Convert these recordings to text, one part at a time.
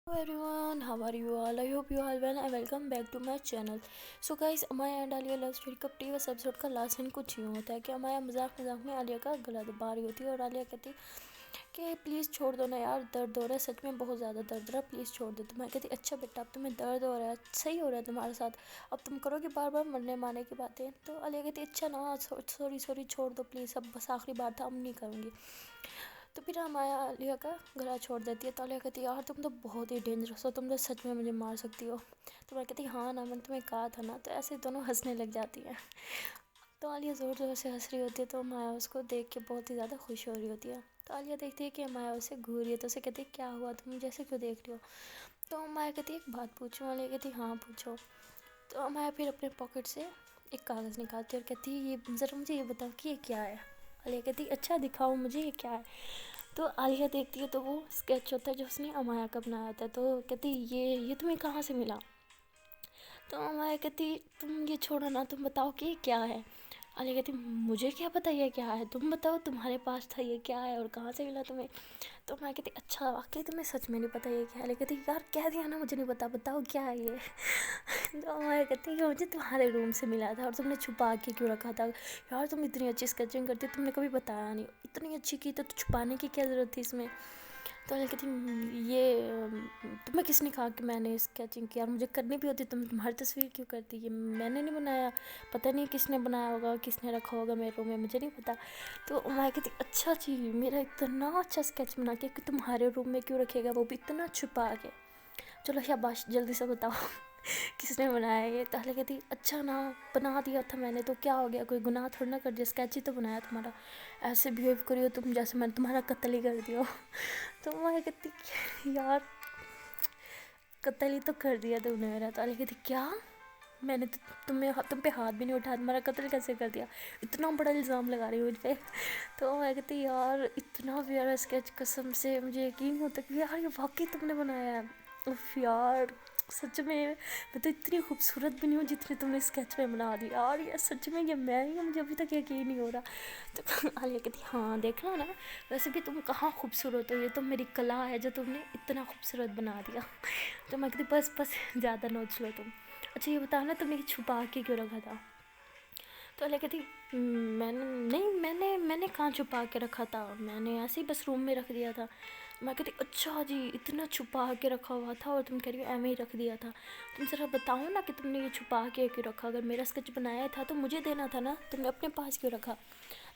Hello everyone, how are you all? I hope you all well and welcome back to my channel. So guys, Amaya and Alia love story का previous episode का last scene कुछ यूँ होता है कि अमाया मजाक मजाक में आलिया का गला दबा रही होती है और आलिया कहती कि प्लीज़ छोड़ दो ना यार, दर्द हो रहा है, सच में बहुत ज़्यादा दर्द हो रहा है, प्लीज़ छोड़ दो। तो मैं कहती अच्छा बेटा, अब तुम्हें दर्द हो रहा है, सही हो रहा है तुम्हारे साथ, अब तुम करोगे बार बार मरने मारने की बातें। तो आलिया कहती अच्छा ना, सॉरी सॉरी छोड़ दो प्लीज़, अब बस आखिरी बार था, अब नहीं करूँगी। तो फिर अमाया आलिया का गला छोड़ देती है। तो आलिया कहती है यार तुम तो बहुत ही डेंजरस हो, तुम तो सच में मुझे मार सकती हो। तो मैं कहती हाँ ना, मैंने तुम्हें कहा था ना। तो ऐसे दोनों हंसने लग जाती है। तो आलिया ज़ोर ज़ोर से हंस रही होती है, तो अमाया उसको देख के बहुत ही ज़्यादा खुश हो रही होती है। तो आलिया देखती है कि अमाया उसे घूर रही है, तो उसे कहती है क्या हुआ, तुम मुझे ऐसे क्यों देख रही हो। तो अमाया कहती है एक बात पूछूं। आलिया कहती हाँ पूछो। तो अमाया फिर अपने पॉकेट से एक कागज़ निकालती है और कहती है ये ज़रा मुझे ये बताओ कि ये क्या है। आलिया कहती अच्छा दिखाओ मुझे ये क्या है। तो आलिया देखती है तो वो स्केच होता है जो उसने अमाया का बनाया होता है। तो कहती ये तुम्हें कहाँ से मिला। तो अमाया कहती तुम ये छोड़ो ना, तुम बताओ कि ये क्या है। आलिया कहती मुझे क्या पता ये क्या है, तुम बताओ तुम्हारे पास था ये क्या है और कहाँ से मिला तुम्हें। तो मैं कहती अच्छा वाकई तुम्हें सच में नहीं पता ये क्या है। लेकिन कहती यार कह दिया ना मुझे नहीं पता, बताओ क्या है ये। तो मैं कहती ये मुझे तुम्हारे रूम से मिला था और तुमने छुपा के क्यों रखा था। यार तुम इतनी अच्छी स्केचिंग करती, तुमने कभी बताया नहीं, इतनी अच्छी की तो छुपाने की क्या ज़रूरत थी इसमें। तो मैं कहती ये तुम्हें किसने कहा कि मैंने स्केचिंग की, यार मुझे करनी भी होती तुम्हारी तस्वीर क्यों करती, ये मैंने नहीं बनाया, पता नहीं किसने बनाया होगा, किसने रखा होगा मेरे रूम में, मुझे नहीं पता। तो मैं कहती अच्छा जी, मेरा इतना अच्छा स्केच बना के कि तुम्हारे रूम में क्यों रखेगा, वो भी इतना छुपा के। चलो शाबाश, जल्दी से बताओ किसने बनाया ये। तो हले कहती अच्छा ना, बना दिया था मैंने, तो क्या हो गया, कोई गुनाह थोड़ा ना कर दिया, स्केच ही तो बनाया तुम्हारा, ऐसे बिहेव करियो तुम जैसे मैंने तुम्हारा कत्ल ही कर दिया हो। तो मैं कहती यार कत्ल ही तो कर दिया तुमने मेरा। तो हले कहती क्या, मैंने तो तुम पे हाथ भी नहीं उठाया, तुम्हारा कत्ल कैसे कर दिया, इतना बड़ा इल्ज़ाम लगा रही हूँ मुझ पे। तो मैं कहती यार इतना प्यारा स्केच, कसम से मुझे यकीन नहीं होता कि यार ये वाकई तुमने बनाया है। उफ यार सच में मैं तो इतनी खूबसूरत भी नहीं हूँ जितनी तुमने स्केच में बना दी यार, ये सच में ये मैं ही हूँ, मुझे अभी तक यकीन नहीं हो रहा। तो आलिया कहती हाँ देखना ना, वैसे भी तुम कहाँ खूबसूरत हो, ये तो मेरी कला है जो तुमने इतना खूबसूरत बना दिया। तो मैं कहती बस बस ज़्यादा नोच लो तुम। अच्छा ये बताओ ना तुमने ये छुपा के क्यों रखा था। तो अलिया कहती मैंने नहीं, मैंने कहाँ छुपा के रखा था, मैंने ऐसे ही बस रूम में रख दिया था। मैं कहती अच्छा जी, इतना छुपा के रखा हुआ था और तुम कह रही हो एम ही रख दिया था। तुम ज़रा बताओ ना कि तुमने ये छुपा के क्यों रखा, अगर मेरा स्केच बनाया था तो मुझे देना था ना, तुमने अपने पास क्यों रखा।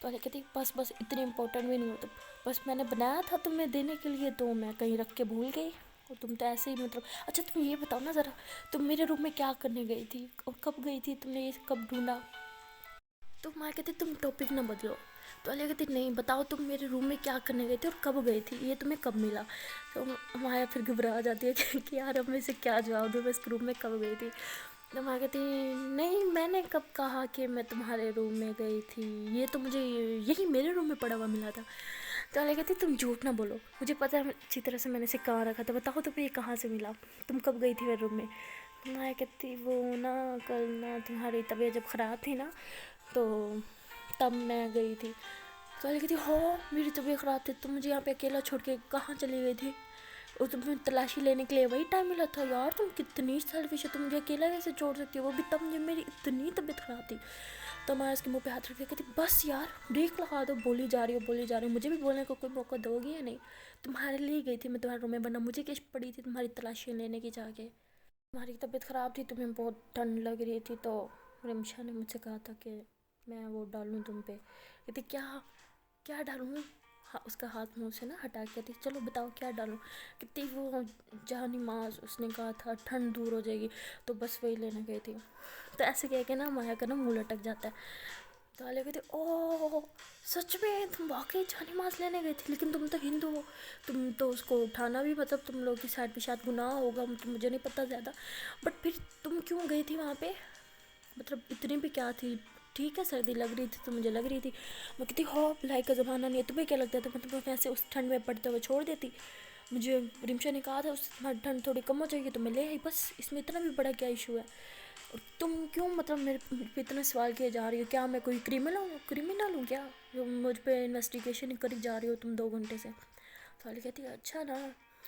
तो अलिया कहती बस बस इतनी इंपॉर्टेंट भी नहीं हो तुम, बस मैंने बनाया था तुम्हें देने के लिए, तो मैं कहीं रख के भूल गई और तुम तो ऐसे ही मतलब। अच्छा तुम ये बताओ ना ज़रा, तुम मेरे रूम में क्या करने गई थी और कब गई थी, तुमने ये कब ढूंढा। तो मैं कहती तुम टॉपिक ना बदलो। तो अलिया कहती नहीं बताओ तुम मेरे रूम में क्या करने गए थे और कब गई थी, ये तुम्हें कब मिला। तो माया फिर घबरा जाती है कि यार अब मैं इसे क्या जवाब दूँ, मैं इस रूम में कब गई थी। तो माया कहती नहीं मैंने कब कहा कि मैं तुम्हारे रूम में गई थी, ये तो मुझे यही मेरे रूम में पड़ा हुआ मिला था। तो अलिया कहती तुम झूठ ना बोलो, मुझे पता है अच्छी तरह से मैंने इसे कहाँ रखा था, बताओ तुम्हें ये कहाँ से मिला, तुम कब गई थी मेरे रूम में। मैं कहती वो ना कल ना तुम्हारी तबीयत जब ख़राब थी ना, तो तब मैं गई थी। तो अली कहती हो मेरी तबीयत ख़राब थी, तुम मुझे यहाँ पे अकेला छोड़ के कहाँ चली गई थी, और तुम्हें तलाशी लेने के लिए वही टाइम मिला था। यार तुम कितनी सेल्फिश है, तुम मुझे अकेला कैसे छोड़ सकती हो, वो भी तब जब मेरी इतनी तबीयत ख़राब थी। तो मैं उसके मुंह पे हाथ रख के कहती बस यार ब्रेक लगा दो, बोली जा रही हो बोली जा रही हो, मुझे भी बोलने को कोई मौका दोगी या नहीं। तुम्हारे लिए गई थी मैं तुम्हारे रूम में, वरना मुझे किस पड़ी थी तुम्हारी तलाशी लेने की जाके। तुम्हारी तबीयत ख़राब थी, तुम्हें बहुत ठंड लग रही थी, तो रिमशा ने मुझसे कहा था कि मैं वो डालूँ तुम पे। कहती क्या, क्या डालूँ। हाँ उसका हाथ मुंह से ना हटा के कहती चलो बताओ क्या डालूँ। कहती वो जानी माज, उसने कहा था ठंड दूर हो जाएगी, तो बस वही लेने गई थी। तो ऐसे कह के ना माया का ना मुँह लटक जाता है। तो आलिया कहती ओह सच में तुम वाकई जानी माज लेने गई थी, लेकिन तुम तो हिंदू हो, तुम तो उसको उठाना भी मतलब तुम लोग की साइड पे शायद गुनाह होगा, मतलब मुझे नहीं पता ज़्यादा, बट फिर तुम क्यों गई थी वहाँ पे, मतलब इतनी भी क्या थी। ठीक है सर्दी लग रही थी तो मुझे लग रही थी, मैं कहती हो भलाई का ज़माना नहीं है, तुम्हें क्या लगता था मैं तुम्हें वैसे उस ठंड में पड़ते हुए छोड़ देती। मुझे रिमशा ने कहा था उस ठंड थोड़ी कम हो जाएगी तो मैं ले आई, बस इसमें इतना भी बड़ा क्या इशू है। और तुम क्यों मतलब मेरे पे इतने सवाल किए जा रही हो, क्या मैं कोई क्रिमिनल हूँ क्या, जो मुझ पे इन्वेस्टिगेशन करी जा रही हो तुम 2 घंटे से। तो वाली कहती है अच्छा ना,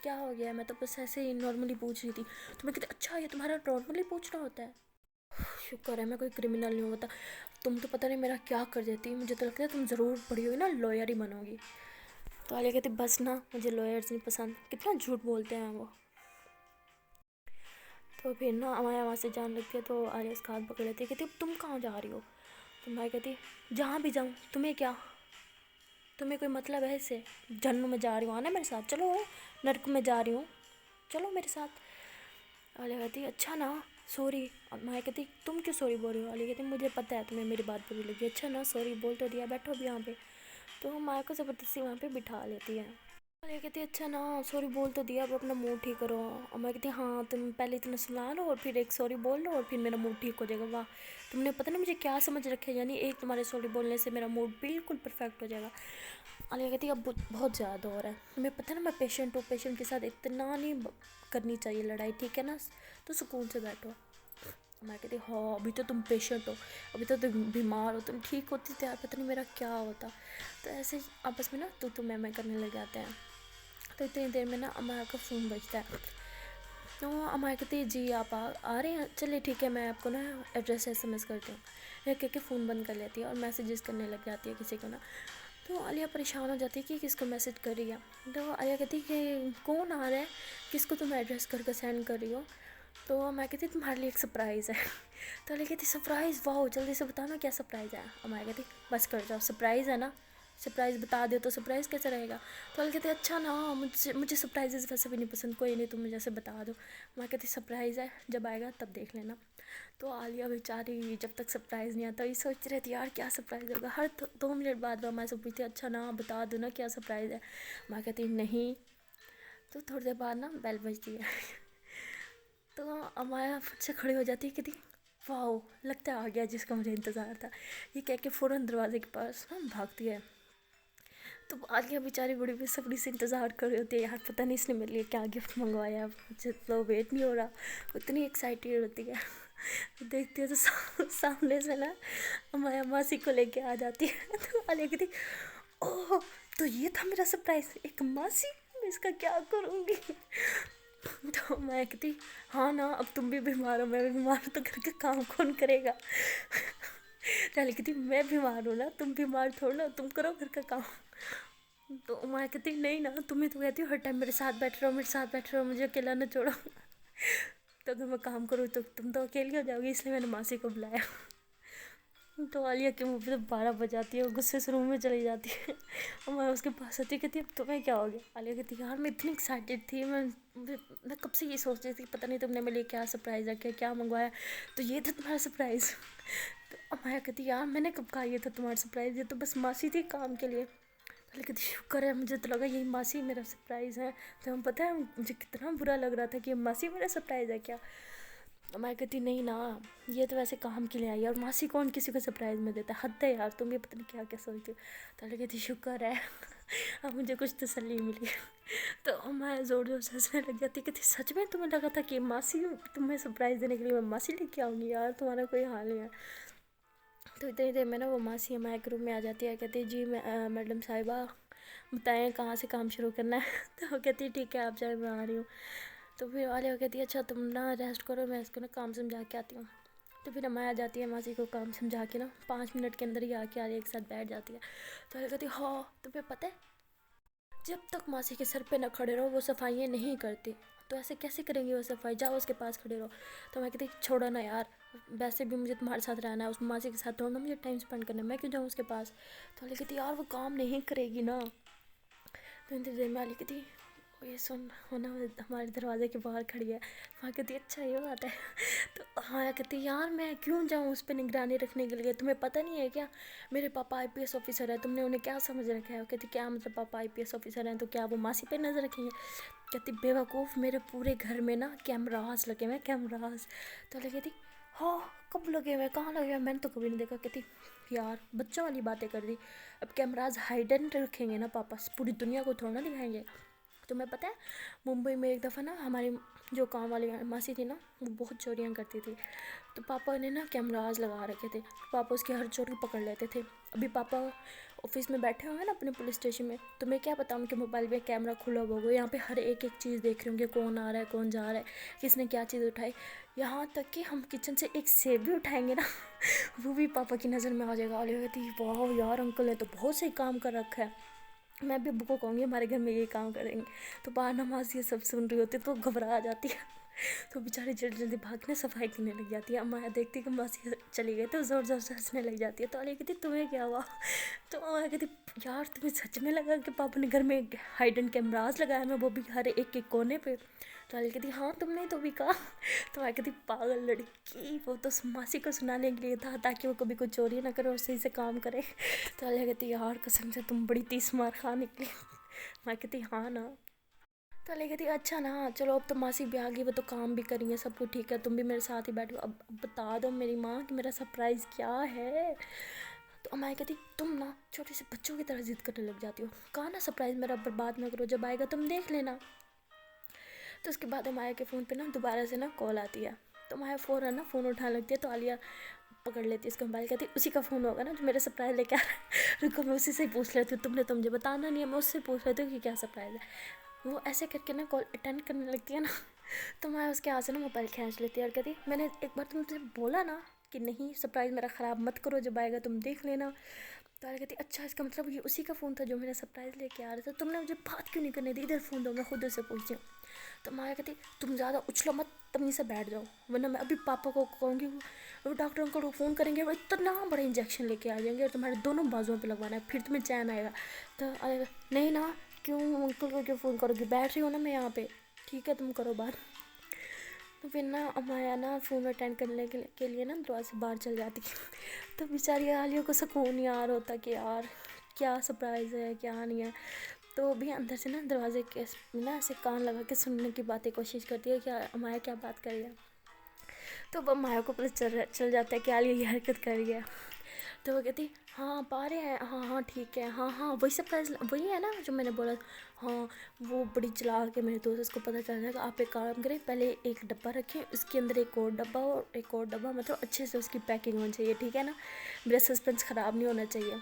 کیا ہو گیا ہے؟ میں تو بس ایسے ہی نارملی پوچھ رہی تھی. تو میں کہتی اچھا یہ تمہارا نارملی پوچھنا ہوتا ہے. شکر ہے میں کوئی کرمنل نہیں ہوتا. تم تو پتہ نہیں میرا کیا کر دیتی. مجھے تو لگتا ہے تم ضرور پڑھی ہوئی نا لائر ہی بنو گی. تو عالیہ کہتی بس نا مجھے لائرس نہیں پسند. کتنا جھوٹ بولتے ہیں وہ. تو پھر نا امایا وہاں سے جان لگتی ہے تو عالیہ اس کا ہاتھ پکڑ لیتی ہے. کہتی تم کہاں جا رہی ہو؟ تو امایا کہتی جہاں بھی جاؤں تمہیں کیا؟ تمہیں کوئی مطلب ہے اس سے؟ جہنم میں جا رہی ہوں آنا میرے ساتھ. چلو نرک میں جا رہی ہوں چلو میرے ساتھ. عالیہ کہتی اچھا نا سوری. امایا کہتی تم کیوں سوری بول رہی ہو؟ عالیہ کہتی مجھے پتہ ہے تمہیں میری بات بری لگی. اچھا نا سوری بول تو دیا بیٹھو اب یہاں پہ. تو امایا کو زبردستی وہاں پہ بٹھا لیتی ہے. عالیہ کہتی اچھا نا سوری بول تو دیا اب اپنا موڈ ٹھیک کرو. امایا کہتی ہاں تم پہلے اتنا سنا لو اور پھر ایک سوری بول لو اور پھر میرا موڈ ٹھیک ہو جائے گا. واہ تم نے پتہ نہیں مجھے کیا سمجھ رکھا ہے. یعنی ایک تمہارے سوری بولنے سے میرا موڈ بالکل پرفیکٹ ہو جائے گا. عالیہ کہتی اب بہت زیادہ ہو رہا ہے. تمہیں پتہ ہے نا میں پیشنٹ ہوں. پیشنٹ کے ساتھ اتنا نہیں کرنی چاہیے لڑائی ٹھیک ہے نا. تو سکون سے بیٹھو. میں کہتی ہاں ابھی تو تم پیشنٹ ہو ابھی تو تم بیمار ہو. تم ٹھیک ہوتی تو یار پتہ نہیں میرا کیا ہوتا. تو ایسے آپس میں نا تو میں کرنے لگ جاتے ہیں. تو اتنی دیر میں نا امایا کا فون بجتا ہے. تو امایا کہتی جی آپ آ رہے ہیں چلیے ٹھیک ہے میں آپ کو نا ایڈریس SMS کرتی ہوں. یہ کہہ کے فون بند کر لیتی ہے اور میسیجز کرنے لگ جاتی ہے کسی کو نا. تو عالیہ پریشان ہو جاتی ہے کہ کس کو میسیج کر رہی ہے. تو عالیہ کہتی کہ کون آ رہا ہے کس کو تم ایڈریس کر کے سینڈ کر رہی ہو. تو میں کہتی تمہارے لیے ایک سرپرائز ہے. تو عالیہ کہتی سرپرائز واؤ جلدی سے بتانا کیا سرپرائز ہے. امایا کہتی بس کر جاؤ سرپرائز ہے نا سرپرائز بتا دے تو سرپرائز کیسا رہے گا. تو عالیہ کہتی اچھا نا مجھے سرپرائزز ویسے بھی نہیں پسند. کوئی نہیں تم مجھے سے بتا دو. میں کہتی سرپرائز ہے جب آئے گا تب دیکھ لینا. تو عالیہ بیچاری جب تک سرپرائز نہیں آتا یہ سوچتی رہتی یار کیا سرپرائز ہوگا. ہر 2 منٹ بعد وہ میں سے پوچھتی اچھا نا بتا دو نا کیا سرپرائز ہے. میں کہتی نہیں. تو تھوڑی دیر بعد نا بیل بجتی ہے. تو امایا پھر سے کھڑی ہو جاتی ہے. کہتی واؤ لگتا ہے آ گیا جس کا مجھے انتظار تھا. یہ کہہ کے فوراً دروازے کے پاس نا بھاگتی ہے. تو عالیہ بیچاری بڑی بےصبری سے انتظار کر رہی ہوتی ہے. یار پتہ نہیں اس نے میرے لیے کیا گفٹ منگوایا ہے. مجھے تو ویٹ نہیں ہو رہا. اتنی ایکسائٹیڈ ہوتی ہے. دیکھتی ہے تو سامنے سے نا امایا ماسی کو لے کے آ جاتی ہے. تو عالیہ کہتی اوہ تو یہ تھا میرا سرپرائز ایک ماسی میں اس کا کیا کروں گی. تو میں کہتی ہاں نا اب تم بھی بیمار ہو میں بھی بیمار ہوں تو گھر کا کام کون کرے گا. عالیہ کہتی میں بیمار ہوں نا تم بیمار تھوڑا نا تم کرو گھر کا کام. تو امایا کہتی نہیں نا تمہیں تو کہتی ہو ہر ٹائم میرے ساتھ بیٹھ رہو مجھے اکیلا نہ چھوڑو. تو اگر میں کام کروں تو تم تو اکیلی ہو جاؤ گی اس لیے میں نے ماسی کو بلایا. تو عالیہ کے منہ پہ 12 بجاتی ہے اور غصے سے روم میں چلی جاتی ہے. اور میں اس کے پاس آتی کہتی اب تمہیں کیا ہو گیا. عالیہ کہتی یار میں اتنی ایکسائٹیڈ تھی میں کب سے یہ سوچ رہی تھی پتہ نہیں تم نے میرے لیے کیا سرپرائز رکھا کیا منگوایا. تو یہ تھا تمہارا سرپرائز. تو امایا کہتی یار میں نے کب کہا یہ تھا تمہارا سرپرائز یہ تو بس ماسی تھی کام کے لیے. عالیہ کہتی شکر ہے مجھے تو لگا یہی ماسی میرا سرپرائز ہے. تو پتہ ہے مجھے کتنا برا لگ رہا تھا کہ ماسی میرا سرپرائز ہے کیا. میں کہتی نہیں نا یہ تو ویسے کام کے لیے آئی ہے اور ماسی کون کسی کو سرپرائز میں دیتا ہے. حد ہے یار تم یہ پتہ نہیں کیا کیا سوچتی ہو. تو عالیہ کہتی شکر ہے اب مجھے کچھ تسلی ملی. تو میں زور زور سے ہنسنے لگ جاتی. کہتی سچ میں تمہیں لگا تھا کہ ماسی تمہیں سرپرائز دینے کے لیے میں ماسی لے کے آؤں گی. یار تمہارا کوئی حال نہیں ہے. تو اتنی دیر میں نا وہ ماسی امایا کے روم میں آ جاتی ہے. کہتی جی میڈم صاحبہ بتائیں کہاں سے کام شروع کرنا ہے. تو وہ کہتی ٹھیک ہے آپ جائیں میں آ رہی ہوں. تو پھر عالیہ کہتی ہے اچھا تم نا ریسٹ کرو میں اس کو نا کام سمجھا کے آتی ہوں. تو پھر امایا جاتی ہے ماسی کو کام سمجھا کے نا 5 منٹ کے اندر ہی آ کے عالیہ کے ساتھ بیٹھ جاتی ہے. تو عالیہ کہتی ہاں تمہیں پتہ ہے جب تک ماسی کے سر پہ نہ کھڑے رہو وہ صفائیاں نہیں کرتی. تو ایسے کیسے کریں گی وہ صفائی جاؤ اس کے پاس کھڑے رہو. تو میں کہتی چھوڑو نا یار ویسے بھی مجھے تمہارے ساتھ رہنا ہے اس ماسی کے ساتھ تھوڑا نا مجھے ٹائم اسپینڈ کرنا ہے میں کیوں جاؤں اس کے پاس. تو عالیہ کہتی یار وہ کام نہیں کرے گی نا. تو اتنی دیر میں عالیہ کہتی یہ سن ہونا ہمارے دروازے کے باہر کھڑی ہے. وہاں کہتی اچھا یہ بات ہے. تو ہاں کہتی یار میں کیوں جاؤں اس پہ نگرانی رکھنے کے لیے. تمہیں پتہ نہیں ہے کیا میرے پاپا IPS آفیسر ہے. تم نے انہیں کیا سمجھ رکھا ہے. وہ کہتی کیا مطلب پاپا IPS آفیسر ہیں تو کیا وہ ماسی پہ نظر رکھیں گے. کہتی بے وقوف میرے پورے گھر میں نا کیمراز لگے ہوئے کیمراز. تو عالیہ کہتی ہاں کب لگے ہوئے کہاں لگے ہوئے میں نے تو کبھی نہیں دیکھا. کہتی یار بچوں والی باتیں کر دی. اب کیمراز ہائیڈن رکھیں گے نا پاپا پوری دنیا کو تھوڑا نا دکھائیں گے. تمہیں پتہ ہے ممبئی میں ایک دفعہ نا ہماری جو کام والی ماسی تھی نا وہ بہت چوریاں کرتی تھی. تو پاپا نے نا کیمراز لگا رکھے تھے. پاپا اس کی ہر چوری پکڑ لیتے تھے. ابھی پاپا ऑफिस में बैठे होंगे ना अपने पुलिस स्टेशन में, तुम्हें क्या पता उनके मोबाइल में कैमरा खुला हुआ होगा, यहाँ पे हर एक एक चीज़ देख रहे होंगे, कौन आ रहा है कौन जा रहा है, किसने क्या चीज़ उठाई। यहाँ तक कि हम किचन से एक सेब भी उठाएंगे ना वो भी पापा की नज़र में आ जाएगा। और कहती वाह यार अंकल ने तो बहुत सही काम कर रखा है। मैं भी अब्बू को कहूँगी हमारे घर में ये काम करेंगे। तो बाहर नमाज ये सब सुन रही होती तो घबरा जाती है तो बेचारी जल्दी जल्दी भागने सफाई करने लग जाती है। अम्मा देखती कि मासी चली गई तो ज़ोर ज़ोर से हंसने लग जाती है। तो अली कहती तुम्हें क्या हुआ? तो अम्मा कहती यार तुम्हें सच में लगा कि पापा ने घर में हाइडन कैमरास लगाया मैं, वो भी हर एक एक कोने पे? तो अली कहती हाँ तुमने तो भी कहा। तो मैं कहती पागल लड़की, वो तो मासी को सुनाने के लिए था ताकि वो कभी कोई चोरी ना करे और सही से काम करे। तो अली कहती यार कसम से तुम बड़ी तीस मार खा निकली। मैं कहती हाँ ना। तो अली कहती अच्छा ना चलो अब तो मासी भी आ गई, वो तो काम भी करेंगे सब कुछ ठीक है, तुम भी मेरे साथ ही बैठो, अब बता दो मेरी माँ कि मेरा सरप्राइज़ क्या है। तो अम्मा कहती तुम ना छोटे से बच्चों की तरह जिद करने लग जाती हो, कहा ना सरप्राइज़ मेरा बर्बाद ना करो, जब आएगा तुम देख लेना। तो उसके बाद अमाया के फ़ोन पे ना दोबारा से ना कॉल आती है। तो अमाया फ़ौरन ना फ़ोन उठाने लगती है। तो आलिया पकड़ लेती है उसका मोबाइल, कहती उसी का फ़ोन होगा ना जो मेरा सरप्राइज़ लेके आ रहा है, रुको मैं उसी से ही पूछ लेती हूँ, तुमने तो मुझे बताना नहीं है, मैं उससे पूछ लेती हूँ कि क्या सरप्राइज़ है। वो ऐसे करके ना कॉल अटेंड करने लगती है ना। तो मैं उसके हाथ से ना मोबाइल खींच लेती है और कहती मैंने एक बार तुमसे बोला ना कि नहीं सरप्राइज़ मेरा ख़राब मत करो, जब आएगा तुम देख लेना। तो आलिया कहती अच्छा इसका मतलब ये उसी का फ़ोन था जो मेरा सरप्राइज़ लेके आ रहा था, तुमने मुझे बात क्यों नहीं करने दी, इधर फ़ोन दो मैं खुद उससे पूछती हूँ। तो माया कहती तुम ज़्यादा उछलो मत, तमीज़ से बैठ जाओ, वरना मैं अभी पापा को कहूँगी, वो डॉक्टर अंकल को फ़ोन करेंगे, वो इतना बड़ा इंजेक्शन लेके आ जाएंगे और तुम्हारे दोनों बाजुओं पे लगवाना है, फिर तुम्हें चैन आएगा। तो आएगा नहीं ना, क्यों अंकल को क्यों फ़ोन करोगी, बैठ रही हो ना मैं यहाँ पे, ठीक है तुम करो बात। तो फिर ना अमाया ना फ़ोन अटेंड करने के लिए ना दरवाजे से बाहर चल जाती है। तो बेचारी आलिया को सुकून यार होता कि यार क्या सरप्राइज़ है क्या नहीं है। तो भी अंदर से ना दरवाजे के ना ऐसे कान लगा के सुनने की बातें कोशिश करती है कि अमाया क्या बात कर रही है। तो अब अमाया को पता चल जाता है कि आलिया ये हरकत कर रही है। तो वो कहती हाँ पा रहे हैं, हाँ हाँ ठीक है, हाँ हाँ वही सरप्राइज वही है ना जो मैंने बोला। हाँ वो बड़ी चालाक है मेरे दोस्त, उसको पता चल जाएगा। आप एक काम करें पहले एक डब्बा रखें, उसके अंदर एक और डब्बा और एक और डब्बा, मतलब अच्छे से उसकी पैकिंग होनी चाहिए, ठीक है ना, मेरा सस्पेंस ख़राब नहीं होना चाहिए।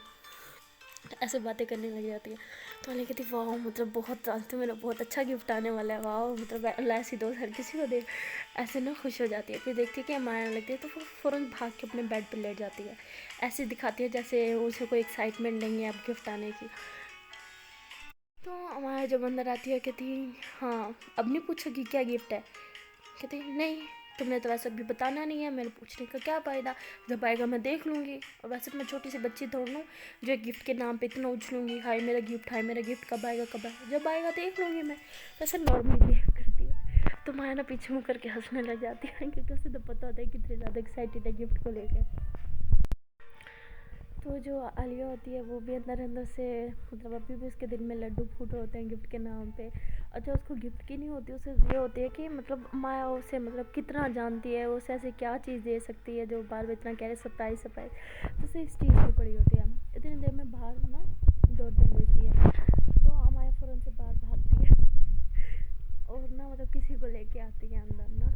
ऐसे बातें करने लग जाती है। तो अली कहती वाह मतलब बहुत आज तो मेरा बहुत अच्छा गिफ्ट आने वाला है, वाह मतलब अल्लाह ऐसी दोस्त हर किसी को दे, ऐसे ना खुश हो जाती है। फिर देखती है कि अमाया लगती है तो वो फ़ौरन भाग के अपने बेड पर लेट जाती है, ऐसे दिखाती है जैसे उसे कोई एक्साइटमेंट नहीं है अब गिफ्ट आने की। तो अमाया जब अंदर आती है कहती हाँ अब नहीं पूछोगी क्या गिफ्ट है? कहती नहीं तुमने तो वैसे भी बताना नहीं है, मेरे पूछने का क्या फ़ायदा, जब आएगा मैं देख लूँगी। और वैसे तो मैं छोटी सी बच्ची थोड़ी हूँ जो गिफ्ट के नाम पे इतना उछलूँगी, हाय मेरा गिफ्ट, हाय मेरा गिफ्ट कब आएगा कब आएगा, जब आएगा देख लूँगी मैं। वैसे नॉर्मली बिहेव करती है। तो माया ना पीछे मुँह करके हंसने लग जाती है क्योंकि उसे तो पता होता है कितनी ज़्यादा एक्साइटेड है गिफ्ट को लेकर। तो जो आलिया होती है वो भी अंदर अंदर से मतलब अभी भी उसके दिल में लड्डू फूटे होते हैं गिफ्ट के नाम पे। अच्छा उसको गिफ्ट की नहीं होती, उसे ये होती है कि मतलब माया उसे मतलब कितना जानती है, उसे ऐसे क्या चीज़ दे सकती है जो बार बार इतना कह रहे सरप्राइज़ सरप्राइज़। तो उसे इस चीज़ की पड़ी होती है। इतनी देर में बाहर ना डोरबेल बजती है तो माया फ़ौरन से बाहर भागती है और ना मतलब किसी को लेके आती है अंदर ना।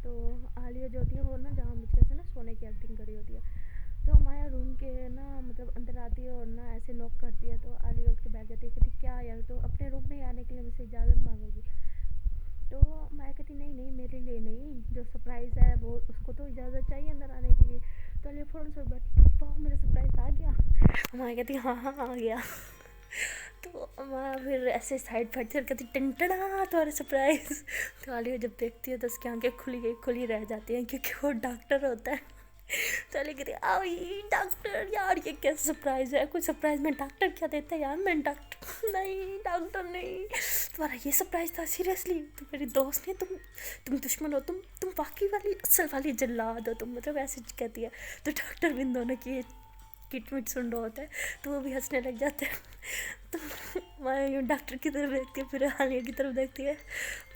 तो आलिया जो होती है वो ना जहाँ मुझे से ना सोने की एक्टिंग करी होती है। तो माया रूम के ना मतलब अंदर आती है और ना ऐसे नॉक करती है। तो आलिया उठ के बैठ जाती है, कहती क्या यार तो अपने रूम में आने के लिए मुझसे इजाज़त मांगोगी? तो माया कहती नहीं नहीं मेरे लिए नहीं, जो सरप्राइज़ है वो उसको तो इजाज़त चाहिए अंदर आने के लिए। तो आलिया फ़ौरन से बैठ वाह मेरा सरप्राइज़ आ गया। माया कहती हाँ हाँ आ गया। तो माया फिर ऐसे साइड फाइड से कहती टंटना तुम्हारा सरप्राइज़। तो आलिया जब देखती है तो उसकी आंखें खुली रह जाती हैं क्योंकि वो डॉक्टर होता है। चले गए आई डॉक्टर यार ये क्या सरप्राइज़ है, कोई सरप्राइज़ में डॉक्टर क्या देता है यार, मैं डॉक्टर नहीं डॉक्टर नहीं, तुम्हारा ये सरप्राइज़ था सीरियसली, तुम मेरी दोस्त नहीं, तुम दुश्मन हो, तुम वाकई वाली असल वाली जल्लाद हो तुम, मतलब ऐसे कहती है। तो डॉक्टर भी इन दोनों की किटमिट सुन रहा होता है तो वो भी हंसने लग जाते हैं। तो मैं यूँ डॉक्टर की तरफ देखती है फिर आलिया की तरफ देखती है।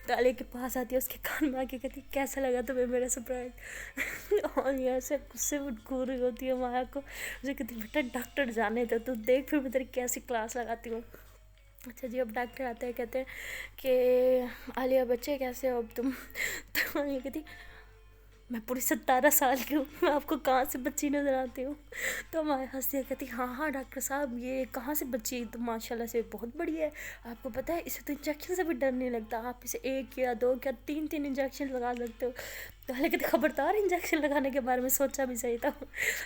तो आलिया के पास आती है उसके कान में आके कहती कैसा लगा तुम्हें मेरा सरप्राइज़? आलिया ऐसे गुस्से में घूर रही होती है माया को, उसे कहती बेटा डॉक्टर जाने दो, तू देख फिर मैं तेरी कैसी क्लास लगाती हूँ। अच्छा जी अब डॉक्टर आते हैं, कहते हैं कि आलिया बच्चे कैसे हो अब तुम? तो आलिया कहती میں پوری 17 سال کی ہوں، میں آپ کو کہاں سے بچی نظر آتی ہوں؟ تو ہمارے ہنسی کہتی ہاں ہاں ڈاکٹر صاحب یہ کہاں سے بچی، تو ماشاء اللہ سے بہت بڑی ہے، آپ کو پتہ ہے اسے تو انجیکشن سے بھی ڈر نہیں لگتا، آپ اسے 1 یا 2 یا 3 انجیکشن لگا سکتے ہو۔ تو حالانکہ کہتے خبردار انجیکشن لگانے کے بارے میں سوچا بھی صحیح تھا۔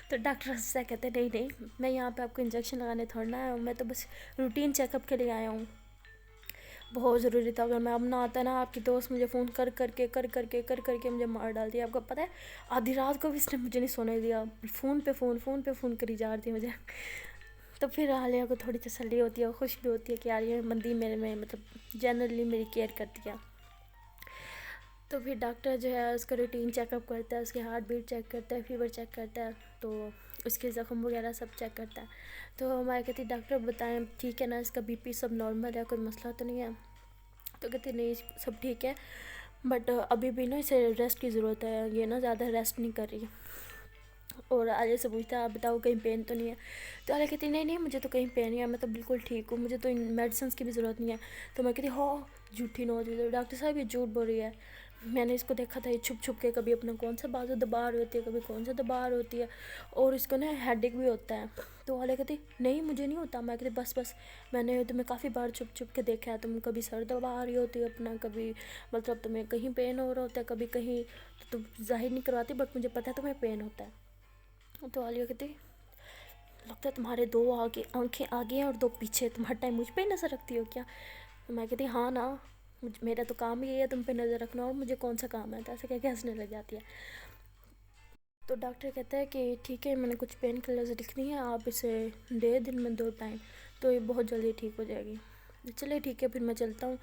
تو ڈاکٹر ہنستا کہتے نہیں نہیں میں یہاں پہ آپ کو انجیکشن لگانے تھوڑنا ہے، میں تو بس روٹین چیک اپ کے لیے آیا ہوں، بہت ضروری تھا، اگر میں اب نہ آتا نا آپ کی دوست مجھے فون کر کے مجھے مار ڈالتی ہے۔ آپ کو پتہ ہے آدھی رات کو بھی اس نے مجھے نہیں سونے دیا، فون پہ فون کری جا رہی تھی مجھے۔ تو پھر عالیہ کو تھوڑی تسلی ہوتی ہے، خوش بھی ہوتی ہے کہ یار یہ مندی میرے میں مطلب جنرلی میری کیئر کرتی ہے۔ تو پھر ڈاکٹر جو ہے اس کا روٹین چیک اپ کرتا ہے، اس کی ہارٹ بیٹ چیک کرتا ہے، فیور چیک کرتا ہے، تو اس کے زخم وغیرہ سب چیک کرتا ہے۔ تو ہمارے کہتی ڈاکٹر بتائیں ٹھیک ہے نا، اس کا بی پی سب نارمل ہے، کوئی مسئلہ تو نہیں ہے؟ تو کہتے نہیں سب ٹھیک ہے، بٹ ابھی بھی نا اسے ریسٹ کی ضرورت ہے، یہ نا زیادہ ریسٹ نہیں کر رہی۔ اور عالیہ سے پوچھتا ہے آپ بتاؤ کہیں پین تو نہیں ہے؟ تو عالیہ کہتی نہیں نہیں مجھے تو کہیں پین نہیں ہے، میں تو بالکل ٹھیک ہوں، مجھے تو ان میڈیسنس کی بھی ضرورت نہیں ہے۔ تو میں کہتی ہاں جھوٹی نوچ ہوئی، ڈاکٹر صاحب یہ جھوٹ بول رہی ہے، میں نے اس کو دیکھا تھا یہ چھپ چھپ کے کبھی اپنا کون سا بازو دبا رہی ہوتی ہے، کبھی کون سا دبا رہی ہوتی ہے، اور اس کو نا ہیڈ ایک بھی ہوتا ہے۔ تو عالیہ کہتی نہیں مجھے نہیں ہوتا، میں کہتی بس میں نے تمہیں کافی بار چھپ چھپ کے دیکھا ہے، تم کبھی سر دبا رہی ہوتی ہے اپنا، کبھی مطلب تمہیں کہیں پین ہو رہا ہوتا ہے، کبھی کہیں، تو تم ظاہر نہیں کرواتی بٹ مجھے پتہ ہے تمہیں پین ہوتا ہے۔ تو عالیہ کہتی لگتا ہے تمہارے 2 آنکھیں آگے ہیں اور 2 پیچھے، تم ہر ٹائم مجھ پہ ہی نظر رکھتی ہو کیا؟ تو میں کہتی ہاں نا میرا تو کام ہی ہے تم پہ نظر رکھنا، اور مجھے کون سا کام ہے؟ تو ایسے کہہ کے ہنسنے لگ جاتی ہے۔ تو ڈاکٹر کہتا ہے کہ ٹھیک ہے میں نے کچھ پین کلرز لکھ دی ہیں، آپ اسے دن میں 2 ٹائم، تو یہ بہت جلدی ٹھیک ہو جائے گی۔ چلے ٹھیک ہے پھر میں چلتا ہوں۔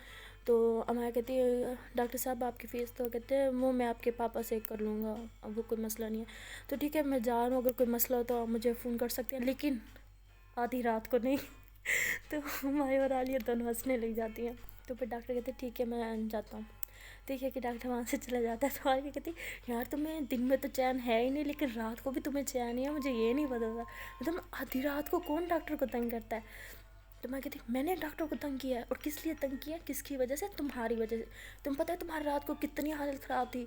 تو امایا کہتی ہے ڈاکٹر صاحب آپ کی فیس تو کہتے ہیں وہ میں آپ کے پاپا سے کر لوں گا، اب وہ کوئی مسئلہ نہیں ہے۔ تو ٹھیک ہے میں جا رہا ہوں، اگر کوئی مسئلہ ہو تو آپ مجھے فون کر سکتے ہیں، لیکن آدھی رات کو نہیں۔ تو ہمارے اور عالیہ دونوں ہنسنے لگ جاتی ہیں۔ تو پھر ڈاکٹر کہتے ہیں ٹھیک ہے میں جاتا ہوں۔ ٹھیک ہے کہ ڈاکٹر وہاں سے چلا جاتا ہے۔ تو عالیہ کہتی یار تمہیں دن میں تو چین ہے ہی نہیں، لیکن رات کو بھی تمہیں چین نہیں ہے، مجھے یہ نہیں پتا تھا، مطلب آدھی رات کو کون ڈاکٹر کو تنگ کرتا ہے؟ تو میں کہتی میں نے ڈاکٹر کو تنگ کیا ہے، اور کس لیے تنگ کیا ہے؟ کس کی وجہ سے؟ تمہاری وجہ سے۔ تم پتہ ہے تمہاری رات کو کتنی حالت خراب تھی،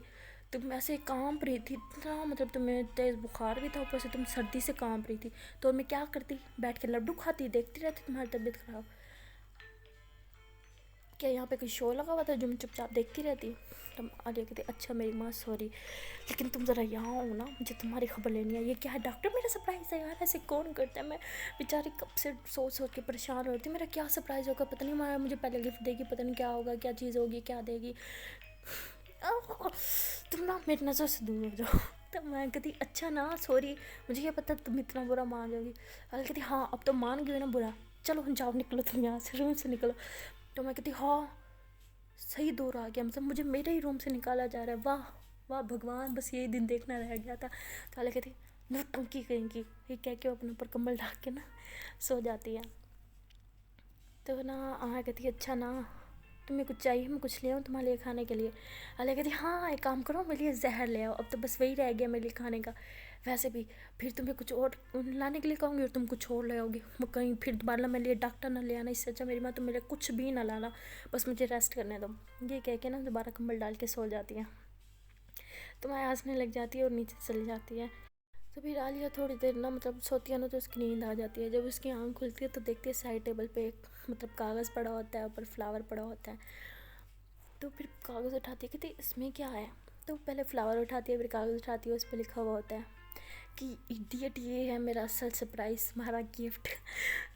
تم ایسے کانپ رہی تھی اتنا، مطلب تمہیں تیز بخار بھی تھا، اوپر سے تم سردی سے کانپ رہی تھی، تو میں کیا کرتی؟ بیٹھ کے لڈو کھاتی، دیکھتی رہتی تمہاری طبیعت خراب؟ کیا یہاں پہ کوئی شو لگا ہوا تھا جو میں چپ چاپ دیکھتی رہتی؟ تو عالیہ کہتی اچھا میری ماں سوری، لیکن تم ذرا یہاں ہو نا، مجھے تمہاری خبر لینی ہے۔ یہ کیا ہے ڈاکٹر میرا سرپرائز ہے یار، ایسے کون کرتا ہے؟ میں بیچاری کب سے سوچ کے پریشان ہو رہی تھی میرا کیا سرپرائز ہوگا، پتہ نہیں ہمارا مجھے پہلے گفٹ دے گی، پتہ نہیں کیا ہوگا، کیا چیز ہوگی، کیا دے گی، تم نا میری نظر سے دور ہو جاؤ۔ تو میں کہتی اچھا نا سوری، مجھے کیا پتہ تم اتنا برا مان جاؤ گی۔ عالیہ کہتی ہاں اب تو مان گئی نا برا، چلو جاؤ نکلو تم یہاں سے، روم سے نکلو۔ تو میں کہتی ہاں صحیح دور آ گیا، مطلب مجھے میرے ہی روم سے نکالا جا رہا ہے، واہ واہ بھگوان بس یہی دن دیکھنا رہ گیا تھا۔ تو عالیہ کہتی نوٹنکی کریں گی، یہ کہہ کے اپنے اوپر کمبل ڈھک کے نا سو جاتی ہے۔ تو نا عالیہ کہتی اچھا نا تمہیں کچھ چاہیے میں کچھ لے آؤں تمہارے لیے کھانے کے لیے؟ عالیہ کہتی ہاں ایک کام کرو میرے لیے زہر لے آؤ، اب تو بس وہی رہ گیا میرے لیے کھانے کا، ویسے بھی پھر تمہیں کچھ اور لانے کے لیے کہوں گی اور تم کچھ اور لے آؤ گی، وہ کہیں پھر دوبارہ میرے لیے ڈاکٹر نہ لے آنا، اس سے اچھا میری ماں تم میرے کچھ بھی نہ لانا، بس مجھے ریسٹ کرنے دو۔ یہ کہہ کے نا دوبارہ کمبل ڈال کے سو جاتی ہے۔ تو میں ہنسنے لگ جاتی ہے اور نیچے چلی جاتی ہے۔ تو پھر عالیہ تھوڑی دیر نا مطلب سوتی ہے نا تو اس کی نیند آ جاتی ہے، جب اس کی آنکھ کھلتی ہے تو دیکھتی ہے سائڈ ٹیبل پہ ایک مطلب کاغذ پڑا ہوتا ہے، اوپر فلاور پڑا ہوتا ہے۔ تو پھر کاغذ اٹھاتی ہے کہتی اس میں کیا ہے؟ تو پہلے فلاور اٹھاتی ہے پھر کاغذ اٹھاتی ہے، اس پہ لکھا ہوا ہوتا ہے کہ ایڈیٹ یہ ہے میرا اصل سرپرائز تمہارا گفٹ۔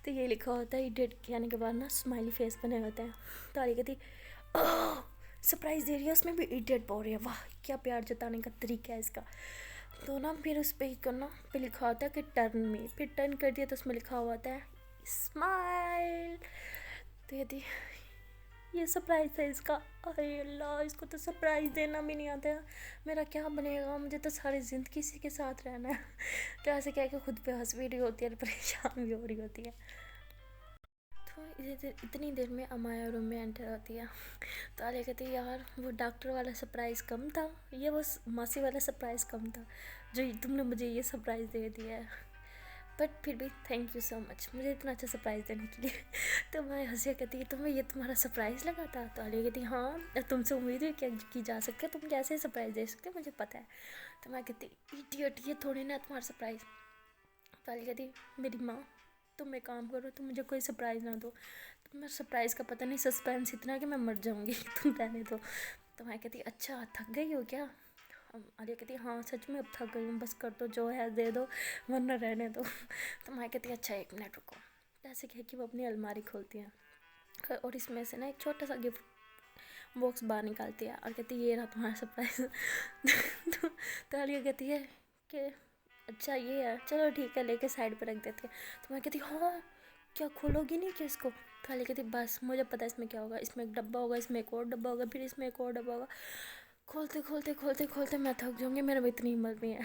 تو یہ لکھا ہوتا ہے ایڈیٹ کے آنے کے بعد نا اسمائلی فیس بنے ہوتا ہے۔ تو عالیہ کہتی سرپرائز دے رہی ہے اس میں بھی ایڈیٹ بول رہی ہے، واہ کیا پیار جتانے کا طریقہ ہے اس کا۔ تو نا پھر اس پہ کرنا پہ لکھا ہوتا ہے کہ ٹرن می، پھر ٹرن کر دیا تو اس میں لکھا ہوا ہوتا ہے اسمائل۔ تو کہتی یہ سرپرائز ہے اس کا، اے اللہ اس کو تو سرپرائز دینا بھی نہیں آتا ہے، میرا کیا بنے گا، مجھے تو ساری زندگی اسی کے ساتھ رہنا ہے۔ تو ایسے کہہ کے خود پہ ہنس بھی رہی ہوتی ہے اور پریشان بھی ہو رہی ہوتی ہے۔ تو اتنی دیر میں امایا روم میں انٹر ہوتی ہے۔ تو عالیہ کہتی ہے یار وہ ڈاکٹر والا سرپرائز کم تھا، یہ بس ماسی والا سرپرائز کم تھا جو تم نے مجھے یہ سرپرائز دے دیا ہے۔ बट फिर भी थैंक यू सो मच मुझे इतना अच्छा सरप्राइज़ देने के लिए। तो मैं हंसिया कहती है तुम्हें ये तुम्हारा सरप्राइज़ लगा था? तो आलिया कहती हाँ तुमसे उम्मीद है क्या की जा सकती है, तुम कैसे सरप्राइज़ दे सकते हो, मुझे पता है। तो मैं कहती इडियट ये थोड़ी ना तुम्हारा सरप्राइज़। तो आलिया कहती मेरी माँ तुम एक काम करो, तुम मुझे कोई सरप्राइज़ ना दो, तो मैं सरप्राइज़ का पता नहीं सस्पेंस इतना है कि मैं मर जाऊँगी, तुम रहने दो। तो मैं कहती अच्छा थक गई हो क्या? आलिया कहती हाँ सच में अब थक गई हूँ, बस कर दो जो है दे दो वरना रहने दो। तो मैं कहती अच्छा 1 मिनट रुको। ऐसे कह के वो अपनी अलमारी खोलती है और इसमें से ना एक छोटा सा गिफ्ट बॉक्स बाहर निकालती है और कहती है ये रहा तुम्हारा सरप्राइज़। तो आलिया कहती है कि अच्छा ये है, चलो ठीक है, लेके साइड पे रख देती है। तो मैं कहती हाँ क्या खोलोगी नहीं क्या इसको? तो आलिया कहती बस मुझे पता है इसमें क्या होगा, इसमें एक डब्बा होगा, इसमें एक और डब्बा होगा, फिर इसमें एक और डब्बा होगा, खोलते खोलते खोलते खोलते मैं थक जाऊँगी, मेरे में इतनी हिम्मत नहीं है।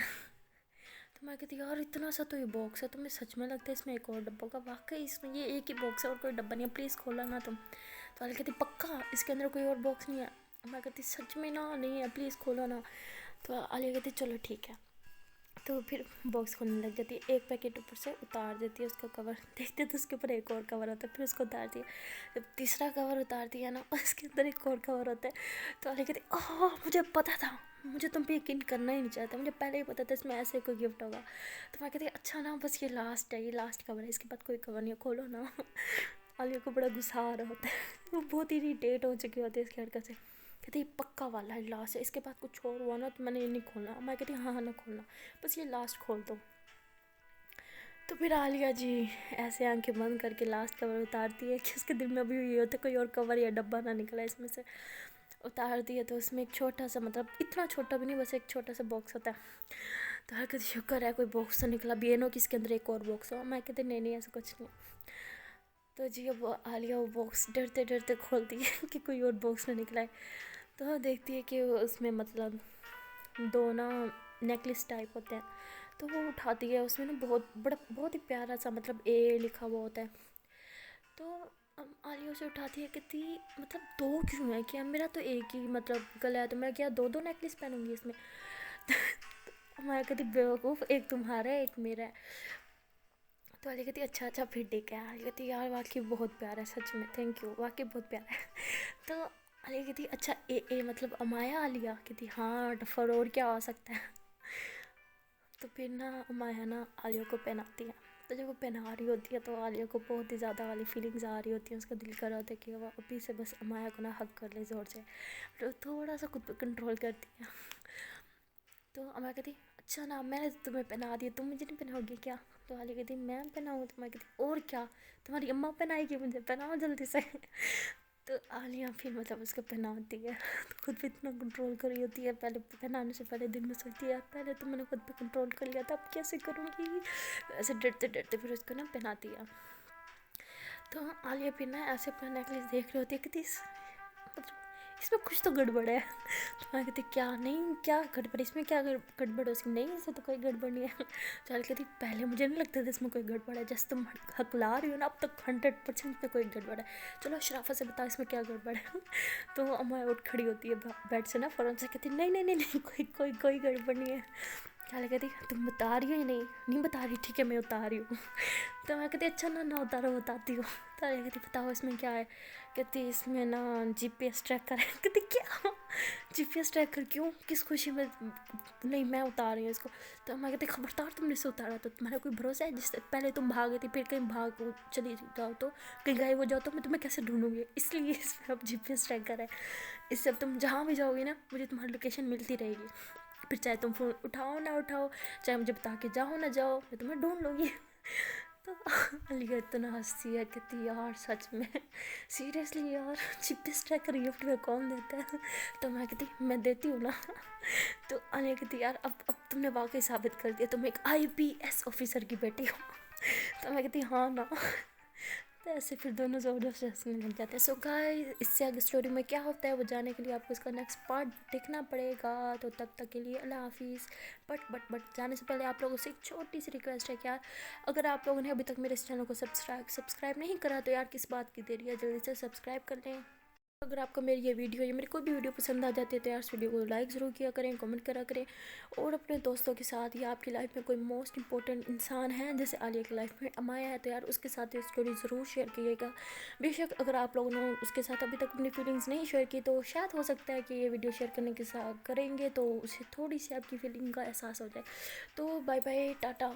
तो मैं कहती यार इतना सा तो ये बॉक्स है, तुम्हें सच में लगता है इसमें एक और डब्बा होगा? वाकई इसमें ये एक ही बॉक्स है और कोई डब्बा नहीं है, प्लीज़ खोला ना तुम। तो आलिया कहती पक्का इसके अंदर कोई और बॉक्स नहीं है? मैं कहती सच में ना नहीं है, प्लीज़ खोलो ना। तो आलिया कहती चलो ठीक है। तो फिर बॉक्स खोलने लग जाती है, एक पैकेट ऊपर से उतार देती है उसका कवर, देखते तो उसके ऊपर एक और कवर होता है, फिर उसको उतारती है, जब तीसरा कवर उतारती है ना उसके अंदर एक और कवर होता है। तो आलिया कहती मुझे पता था, मुझे तुम पे यकीन करना ही नहीं चाहता, मुझे पहले ही पता था इसमें ऐसे कोई गिफ्ट होगा। तो मैं कहती अच्छा ना बस ये लास्ट है, ये लास्ट कवर है, इसके बाद कोई कवर नहीं है, खोलो ना। आलिया को बड़ा गुस्सा आ रहा होता है, वो बहुत इरिटेट हो चुकी होती है इसकी हरकत से। कहती पक्का वाला है लास्ट है, इसके बाद कुछ और हुआ ना तो मैंने ये नहीं खोलना। मैं कहती हाँ हाँ ना खोलना, बस ये लास्ट खोल दो। तो फिर आलिया जी ऐसे आंखें बंद करके लास्ट कवर उतारती है कि उसके दिल में अभी ये होता है कोई और कवर या डब्बा ना निकला इसमें से। उतारती है तो उसमें एक छोटा सा, मतलब इतना छोटा भी नहीं, बस एक छोटा सा बॉक्स होता है। तो हर कहती शुक्र है कोई बॉक्स तो निकला, भी नो कि इसके अंदर एक और बॉक्स हो। मैं कहती नहीं नहीं ऐसा कुछ नहीं। तो जी अब आलिया वो बॉक्स डरते डरते खोलती है कि कोई और बॉक्स ना निकला है। तो देखती है कि उसमें मतलब 2 ना नेकलेस टाइप होते हैं। तो वो उठाती है, उसमें ना बहुत बड़ा बहुत ही प्यारा सा मतलब ए लिखा हुआ होता है। तो आलिया उसे उठाती है, कहती मतलब 2 क्यों है, क्या मेरा तो एक ही मतलब गला है, तो मैं क्या 2 नेकलेस पहनूंगी इसमें? तो मैं कहती बेवकूफ़, एक तुम्हारा है एक मेरा है। तो आलिया कहती अच्छा अच्छा फिर ठीक है। आलिया कहती यार वाकई बहुत प्यारा है, सच में थैंक यू, वाकई बहुत प्यारा है। तो आलिया कहती अच्छा ए मतलब अमाया? आलिया कहती हाँ डफर और क्या हो सकता है। तो फिर ना अमाया ना आलिया को पहनाती है। तो जब वो पहना रही होती है तो आलिया को बहुत ही ज़्यादा वाली फीलिंग्स आ रही होती हैं, उसका दिल कर रहा होता है कि वो अभी से बस अमाया को ना हक कर ले ज़ोर से। तो थोड़ा सा खुद पर कंट्रोल करती है। तो अमाया कहती अच्छा ना मैंने तुम्हें पहना दिया, तुम मुझे नहीं पहनाओगी क्या? तो आलिया कहती मैं पहनाऊँ? तो मैं कहती और क्या, तुम्हारी अम्मा पहनाएगी मुझे, पहनाओ जल्दी से। तो आलिया फिर मतलब उसको पहनाती है। तो खुद पे इतना कंट्रोल कर रही होती है, पहले पहनाने से पहले दिन में सोचती है यार पहले तो मैंने खुद पे कंट्रोल कर लिया था, अब कैसे करूँगी? ऐसे डरते डरते फिर उसको ना पहनाती है। तो आलिया फिर ना ऐसे अपना नेकलेस देख रही होती है, कहती इसमें कुछ तो गड़बड़ है। तो मैं कहती क्या नहीं क्या गड़बड़, इसमें क्या गड़बड़? उसकी नहीं इसमें तो कोई गड़बड़ नहीं है। चल कहती पहले मुझे नहीं लगता था इसमें कोई गड़बड़ है, जैसे तुम हकला रही हो ना अब तक 100% में कोई गड़बड़ है, चलो शराफत से बताओ इसमें क्या गड़बड़ है। तो अम्मा उठ खड़ी होती है बेड से ना फ़ौरन से, कहती नहीं नहीं नहीं नहीं कोई कोई कोई गड़बड़ नहीं है। चल कहती तुम बता रही हो या नहीं बता रही? ठीक है मैं उतार रही हूँ। तो मैं कहती अच्छा ना ना उतारो बताती हूँ। तो कहती बताओ इसमें क्या है? कहती इसमें ना GPS ट्रैकर है। कहती क्या GPS ट्रैकर? क्यों किस खुशी में? नहीं मैं उतार रही हूँ इसको। तो मैं कहती खबरदार तुमने इसे उतारा तो तुम्हारा कोई भरोसा है? जिससे पहले तुम भागे थी फिर कहीं भाग चली जाओ तो कहीं गायब हो जाओ तो मैं तुम्हें कैसे ढूंढूंगी, इसलिए इसमें अब GPS ट्रैकर है। इससे अब तुम जहाँ भी जाओगी ना मुझे तुम्हारी लोकेशन मिलती रहेगी, फिर चाहे तुम फ़ोन उठाओ ना उठाओ, चाहे मुझे बता के जाओ ना जाओ, मैं तुम्हें ढूंढ लूँगी। तो अलिया इतना हंसती है, कहती यार सच में सीरियसली यार GPS ट्रैकर गिफ्ट में कौन देता है? तो मैं कहती मैं देती हूँ ना। तो अलिया कहती यार अब तुमने वाकई साबित कर दिया तुम एक IPS ऑफिसर की बेटी हो। तो मैं कहती हाँ ना। तो ऐसे फिर दोनों ज़ोर से हंसने लग जाते हैं। सो गाइस इससे आगे स्टोरी में क्या होता है वो जानने के लिए आपको इसका नेक्स्ट पार्ट देखना पड़ेगा। तो तब तक के लिए अल्लाह हाफिज़। बट जाने से पहले आप लोगों से एक छोटी सी रिक्वेस्ट है कि यार अगर आप लोगों ने अभी तक मेरे इस चैनल को सब्सक्राइब नहीं करा तो यार किस बात की देरी है, जल्दी से सब्सक्राइब कर लें। अगर आपको मेरी ये वीडियो या मेरी कोई भी वीडियो पसंद आ जाती है तो यार इस वीडियो को लाइक ज़रूर किया करें, कमेंट करा करें, और अपने दोस्तों के साथ या आपकी लाइफ में कोई मोस्ट इंपॉर्टेंट इंसान है जैसे आलिया की लाइफ में अमाया है तो यार उसके साथ ये स्टोरी ज़रूर शेयर कीजिएगा। बेशक अगर आप लोगों ने उसके साथ अभी तक अपनी फीलिंग्स नहीं शेयर की तो शायद हो सकता है कि ये वीडियो शेयर करने के साथ करेंगे तो उसे थोड़ी सी आपकी फीलिंग का एहसास हो जाए। तो बाय बाय, टाटा।